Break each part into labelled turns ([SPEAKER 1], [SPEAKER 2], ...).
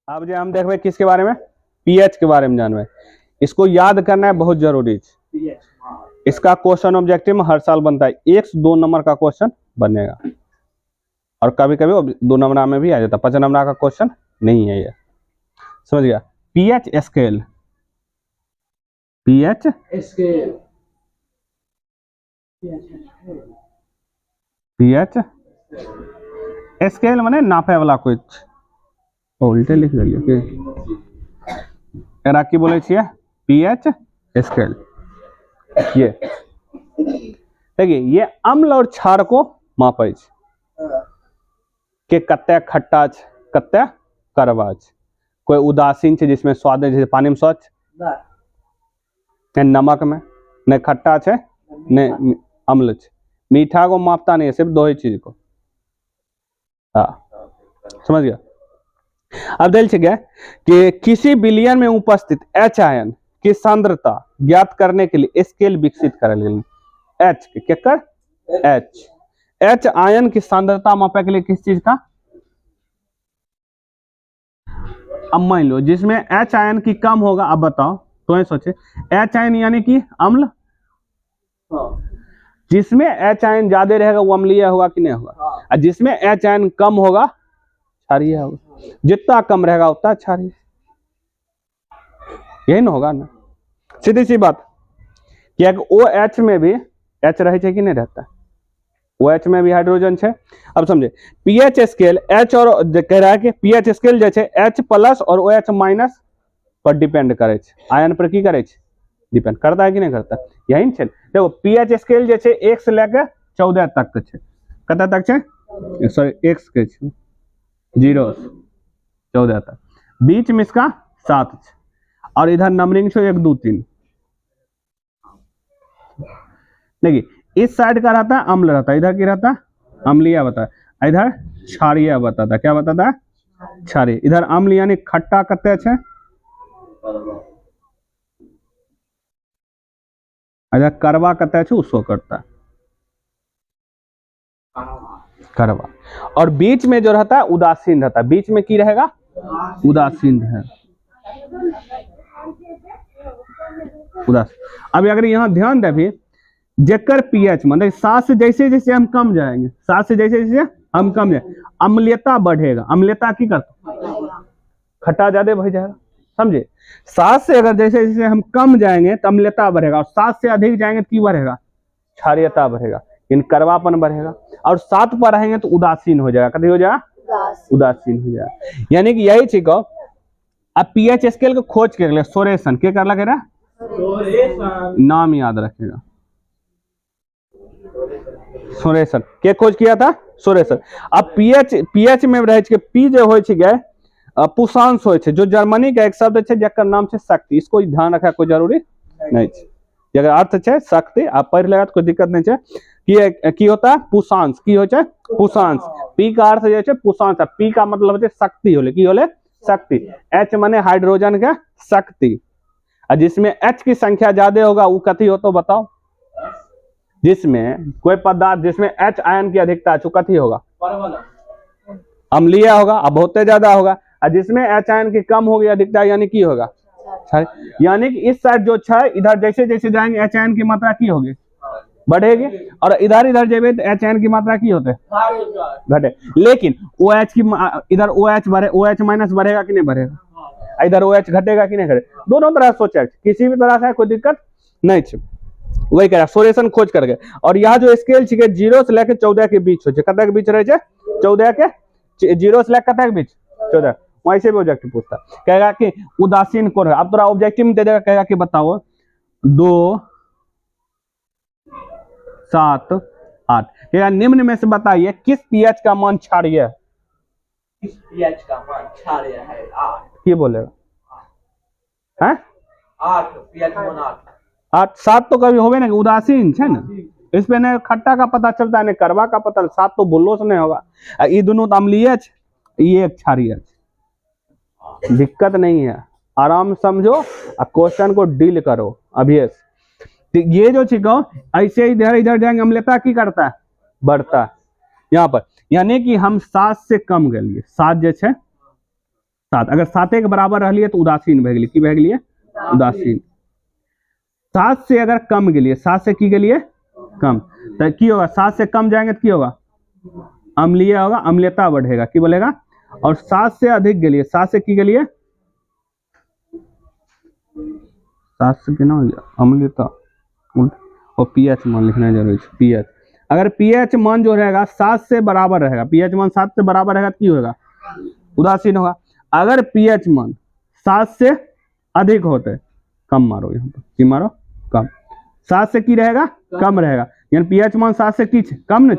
[SPEAKER 1] अब जो हम देखबे किसके बारे में, पीएच के बारे में जानबे। इसको याद करना है, बहुत जरूरी है। इसका क्वेश्चन ऑब्जेक्टिव में हर साल बनता है, 1 से 2 नंबर का क्वेश्चन बनेगा और कभी कभी 2 नंबर में भी आ जाता है, 5 नंबर का क्वेश्चन नहीं है ये, समझ गया। PH scale, pH
[SPEAKER 2] scale,
[SPEAKER 1] pH scale माने नापे वाला कुछ, उल्टे लिख दिया कि एकरा की बोले छिए, पीएच स्केल। ये देखिए, ये अम्ल और क्षार को मापे के कते खट्टा छ, कते करवा छ। कोई उदासीन छे जिसमें स्वाद है, जैसे पानी में स्वच्छ, नमक में न खट्टा छे न अम्ल छे। मीठा को मापता नहीं है, सिर्फ 2 ही चीज को। हाँ, समझ गया। अब देख गया कि किसी विलयन में उपस्थित H आयन की सांद्रता ज्ञात करने के लिए स्केल विकसित कर ली। H के कर H आयन की सांद्रता मापने के लिए किस चीज का, अब मान लो जिसमें H आयन की कम होगा, अब बताओ तो सोचे, H आयन यानी कि अम्ल, जिसमें H आयन ज्यादा रहेगा वो अम्लीय होगा कि नहीं होगा, और जिसमें H आयन कम होगा क्षारीय होगा। जितना कम रहेगा उतना क्षारीय, यही ना होगा ना, सीधी सी बात। क्या OH में भी H रहे कि नहीं रहता, OH में भी हाइड्रोजन है। अब समझे, पीएच स्केल H और कह रहा है कि पीएच स्केल जैसे H प्लस और OH माइनस पर डिपेंड करे, आयन पर की करे, डिपेंड करता है कि नहीं करता, यही है। देखो पीएच स्केल जैसे 1 से लेकर 14 तक है, कत तक है, सॉरी x के 0 से 14 तक, बीच में इसका 7 है, और इधर नंबरिंग छो 1 2 3। देखिए इस साइड का रहता है अम्ल रहता है, इधर की रहता है अम्लीय बताया, इधर क्षारीय बताता, क्या बताता है, क्षारीय। इधर अम्ल यानी खट्टा कते है, इधर करवा कते है, उसको करता है करवा। और बीच में जो रहता है उदासीन रहता है, बीच में की रहेगा, उदासीन है, उदासीन। अब अगर यहाँ ध्यान दे भी, जेकर पीएच मतलब 7 से जैसे जैसे हम कम जाएंगे, 7 से जैसे जैसे हम कम जाएंगे, अम्लीयता बढ़ेगा। अम्लीयता की करता, खट्टा ज्यादा बढ़ जाएगा, समझे। 7 से अगर जैसे जैसे हम कम जाएंगे तो अम्लीयता बढ़ेगा, और 7 से अधिक जाएंगे तो की बढ़ेगा, क्षारीयता बढ़ेगा, इन करवापन बढ़ेगा। और 7 पर रहेंगे तो उदासीन हो जाएगा, कभी हो जाएगा, उदासीन हो जाएगा। यानी कि यही चीज को अब पीएच स्केल को खोज के सोरेसन के कर लगे, नाम याद रखेगा, सोरेसन के खोज किया था, सोरेसन। अब पीएच में रहे के पी जो हो गए पुषांश हो, जो जर्मनी का एक शब्द है जकर नाम है शक्ति, इसको ध्यान रखा कोई जरूरी नहीं है। जगह अर्थ है शक्ति, आप पढ़ लेगा तो कोई दिक्कत नहीं है। की होता है पुषांश, की होता है पुषांश, पी का अर्थ जो है पुषांश, पी का मतलब है शक्ति होले, की होले शक्ति। H माने हाइड्रोजन का शक्ति, और जिसमें H की संख्या ज्यादा होगा वो कथी हो, तो बताओ। जिसमें कोई पदार्थ जिसमें H आयन की अधिकता है कथी होगा, अम्लीय होगा, अब बहुत ज्यादा होगा। और जिसमें H आयन की कम होगी अधिकता, यानी की होगा, यानी कि इस साइड जो है इधर जैसे जैसे जाएंगे H आयन की मात्रा की होगी, बढ़ेगी, और इधर इधर जेबे तो H आयन की मात्रा की होते घटे। लेकिन OH की इधर OH बढ़े, OH माइनस बढ़ेगा कि नहीं बढ़ेगा, इधर OH घटेगा कि नहीं घटेगा, दोनों तरह सोचा, किसी भी तरह से कोई दिक्कत नहीं है। वही कह रहा सोरेसन खोज करके। और यहाँ जो स्केल 0 से लेकर 14 के बीच हो, कत के बीच रहे, 14 के 0 से लेकर कत के बीच 14, वहीं से भी ऑब्जेक्टिव पूछता, कहेगा कि उदासीन कौन है। अब थोड़ा ऑब्जेक्टिव में दे देगा, कहेगा कि बताओ 2 7 8, कहेगा निम्न में से बताइए किस पीएच का मान क्षारीय है,
[SPEAKER 2] किस पीएच का मान क्षारीय है, 8।
[SPEAKER 1] ये बोलेगा, हैं
[SPEAKER 2] 8 पीएच मान
[SPEAKER 1] 8 7 तो कभी होवे ना, उदासीन है ना, इस पे न खट्टा का पता चलता है, न करवा का पता, 7 तो बोलो से नहीं होगा। ये दोनों तो अम्लीय, ये क्षारीय, दिक्कत नहीं है, आराम समझो और क्वेश्चन को डील करो अभी। तो ये जो चीज ऐसे इधर इधर जाएंगे, अम्लीयता की करता है, बढ़ता है यहाँ पर। यानी कि हम 7 से कम गए, 7 जैसे 7 अगर 7 के बराबर रही तो उदासीन भए गेली, की भए गेलिए उदासीन। 7 से अगर कम गेलिए, 7 से की गेलिए कम, तो की होगा 7 से कम जाएंगे तो की होगा अम्लीय होगा, अम्लीयता बढ़ेगा, की बोलेगा। और 7 से अधिक गेलिए, 7 से की गेलिए 7 से केना हो गया अम्लीयता, और पीएच मान लिखना जरूरी है। पीएच अगर पीएच मान जो रहेगा 7 से बराबर रहेगा, पीएच मान 7 से बराबर रहेगा तो की होगा उदासीन होगा। अगर पीएच मान 7 से अधिक होते, कम मारो यहाँ पर, की मारो कम, 7 से की रहेगा कम रहेगा, यानी पीएच मान 7 से की कम न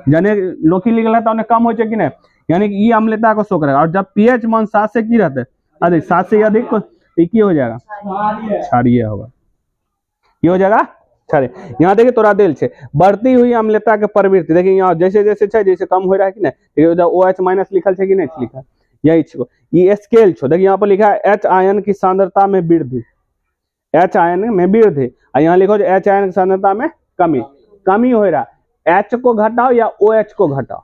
[SPEAKER 1] जाने लोकी लिखल है तो कम हो कि नहीं, यानी कि ये अम्लता को शो करेगा। और जब पीएच मान 7 से की रहते अधिक, 7 से अधिक को की हो जाएगा क्षारीय होगा, ये हो जाएगा क्षारीय। यहाँ देखिए तोरा दिल छे बढ़ती हुई अम्लता के प्रवृत्ति, देखिए यहाँ जैसे जैसे छे जैसे कम हो रहा है कि नहीं, OH माइनस लिखल छे कि नहीं लिखा, यही छो ये स्केल छो। देखिए यहाँ पर लिखा है H आयन की सांद्रता में वृद्धि, H आयन में वृद्धि, और यहाँ लिखो H आयन की सांद्रता में कमी, कमी हो रहा, H को घटाओ या OH को घटाओ,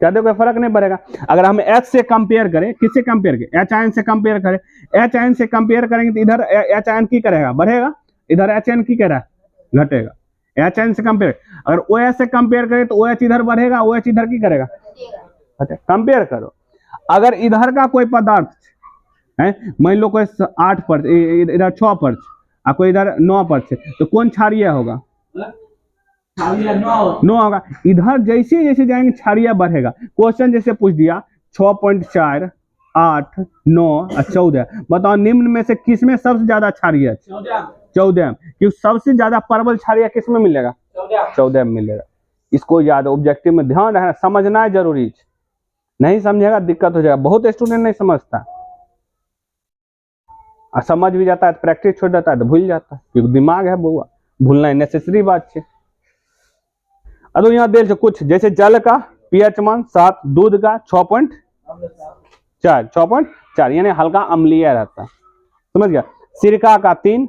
[SPEAKER 1] क्या देखो फर्क नहीं पड़ेगा। अगर हम H से कंपेयर करें, किससे कंपेयर करें, H आयन से कंपेयर करें, H आयन से कंपेयर करेंगे तो इधर H आयन की करेगा बढ़ेगा, इधर H आयन की करेगा घटेगा। H आयन से कंपेयर, अगर OH से कंपेयर करें तो OH इधर बढ़ेगा, OH इधर की करेगा घटेगा। कंपेयर करो, अगर इधर का कोई पदार्थ है, मान लो कोई 8 पर, इधर 6 पर, और कोई इधर 9 पर से, तो कौन क्षारीय होगा, 9 होगा। इधर जैसे जैसे जाएंगे क्षारीय बढ़ेगा। क्वेश्चन जैसे पूछ दिया 6.4, 8, 9 और 14, बताओ निम्न में से किसमें सबसे ज्यादा क्षारीय है, 14, क्योंकि सबसे ज्यादा प्रबल क्षारीय किसमें मिलेगा, 14 में मिलेगा। इसको याद, ऑब्जेक्टिव में ध्यान रखना, समझना जरूरी है, नहीं समझेगा दिक्कत हो जाएगा। बहुत स्टूडेंट नहीं समझता, समझ भी जाता है प्रैक्टिस छोड़ जाता है तो भूल जाता है, क्योंकि दिमाग है बउआ, भूलना नेसेसरी बात है। अब यहाँ देख कुछ जैसे जल का पीएच मान 7, दूध का 6.4, यानी हल्का अम्लीय रहता है, समझ गया। सिरका का 3,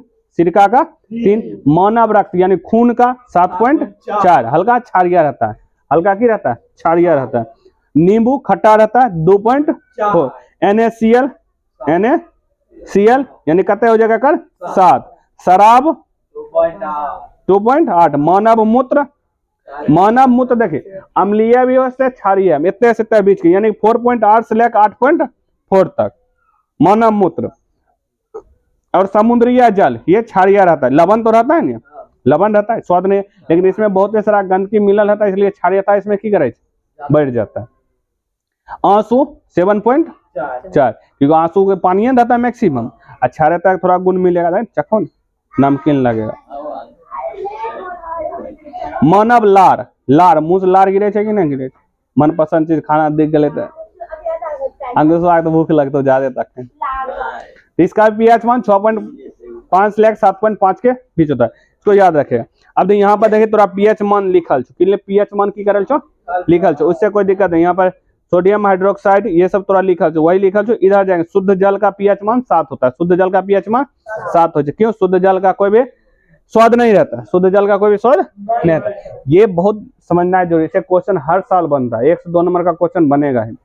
[SPEAKER 1] मानव रक्त यानी खून का 7.4, हल्का क्षारीय रहता है, हल्का की रहता है क्षारीय रहता है। नींबू खट्टा रहता है 2.4, NaCl यानी कते हो जाएगा कर 7, शराब 2.8, मानव मूत्र देखिए अम्लीय भी हो सकता है क्षारीय, इतने से बीच के, यानी 4.8 से लेकर 8.4 तक मानव मूत्र। और समुद्रीय जल ये क्षारीय रहता है, लवण तो रहता है ना, लवण रहता है स्वाद नहीं, लेकिन इसमें बहुत सारा गंदगी मिलल रहता है, इसलिए क्षारीयता इसमें की करे बढ़ जाता है। आंसू 7.4, क्योंकि आंसू के पानी रहता है मैक्सिमम, अच्छा रहता है, थोड़ा गुण मिलेगा, चखो नमकीन लगेगा। मानव लार मुंह से लार गिरे कि नहीं गिरे, मनपसंद चीज खाना दिख गए तो भूख लगता है ज्यादा तक। इसका पीएच मान 6.5 से 7.5 के बीच होता है, इसको याद रखेगा। अब यहाँ पर देखिए तोरा पीएच मान लिखल छो, पीएच मान की करल छो लिखल छो, उससे कोई दिक्कत नहीं। यहाँ पर सोडियम हाइड्रोक्साइड ये सब तोरा लिखल छो, वही लिखल छो। इधर जाएंगे शुद्ध जल का पीएच मान 7 होता है, शुद्ध जल का पीएच मान 7 होता है। क्यों, शुद्ध जल का कोई भी स्वाद नहीं रहता, शुद्ध जल का कोई भी स्वाद नहीं रहता। ये बहुत समझना है जरूरी, क्वेश्चन हर साल बनता है, 1 से 2 नंबर का क्वेश्चन बनेगा ही।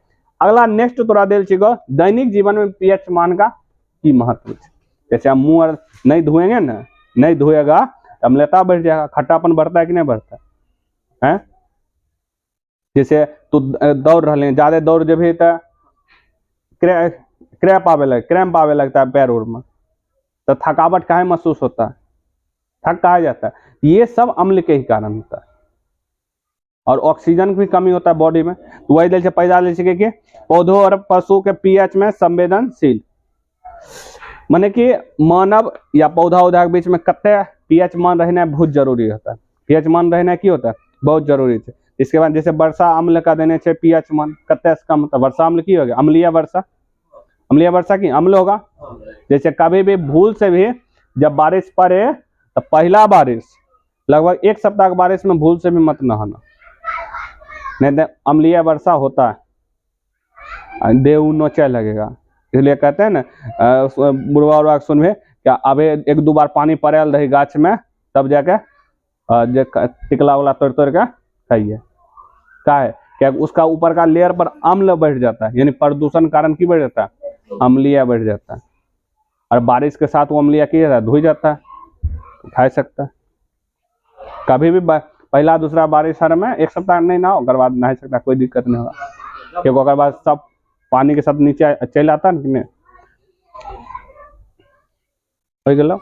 [SPEAKER 1] अगला नेक्स्ट तोरा दिल छिको दैनिक जीवन में पीएच मान का की महत्व। जैसे हम मुंह नहीं धोएंगे ना, नहीं धोएगा अम्लता बढ़ जाएगा, खट्टापन बढ़ता है कि नहीं बढ़ता है। जैसे तू दौड़ रहे, ज्यादा दौड़ जब तो क्रैम्प आवे लगता है पैर उर में, तो थकावट काहे महसूस होता है, थक कहा जाता है, ये सब अम्ल के ही कारण होता है। और ऑक्सीजन की भी कमी होता है बॉडी में, तो वही दिल से पैदा ले सके कि पौधों और पशु के पीएच में संवेदनशील, माने कि मानव या पौधा उधा के बीच में कते पीएच मान रहना बहुत जरूरी होता है। पीएच मान रहना की होता है बहुत जरूरी है। इसके बाद जैसे वर्षा अम्ल का देने से पीएच मान कते से कम होता है, वर्षा अम्ल की होगा अम्लीय वर्षा की अम्ल होगा। जैसे कभी भी भूल से भी जब बारिश पड़े तो पहला बारिश लगभग 1 सप्ताह की बारिश में भूल से भी मत नहाना, नहीं तो अम्लीय वर्षा होता है, देह नोचे लगेगा। इसलिए कहते हैं ना बुढ़वा उड़वा सुनबे क्या, अबे 1-2 बार पानी पड़ल रही गाछ में तब जाके टिकला वाला तोड़ के खाइए। का है क्या उसका ऊपर का लेयर पर अम्ल बढ़ जाता है, यानी प्रदूषण कारण की बढ़ जाता है, अम्लीय बढ़ जाता है। और बारिश के साथ वो अम्लीय किया जाता है, धुल जाता है, खा सकता है। कभी भी पहला दूसरा बारिश हर में 1 सप्ताह नहीं ना हो, अगर बाद नहा सकता, कोई दिक्कत नहीं होगा, क्योंकि अगर बाद सब पानी के साथ नीचे चल आता है ना, हो गया।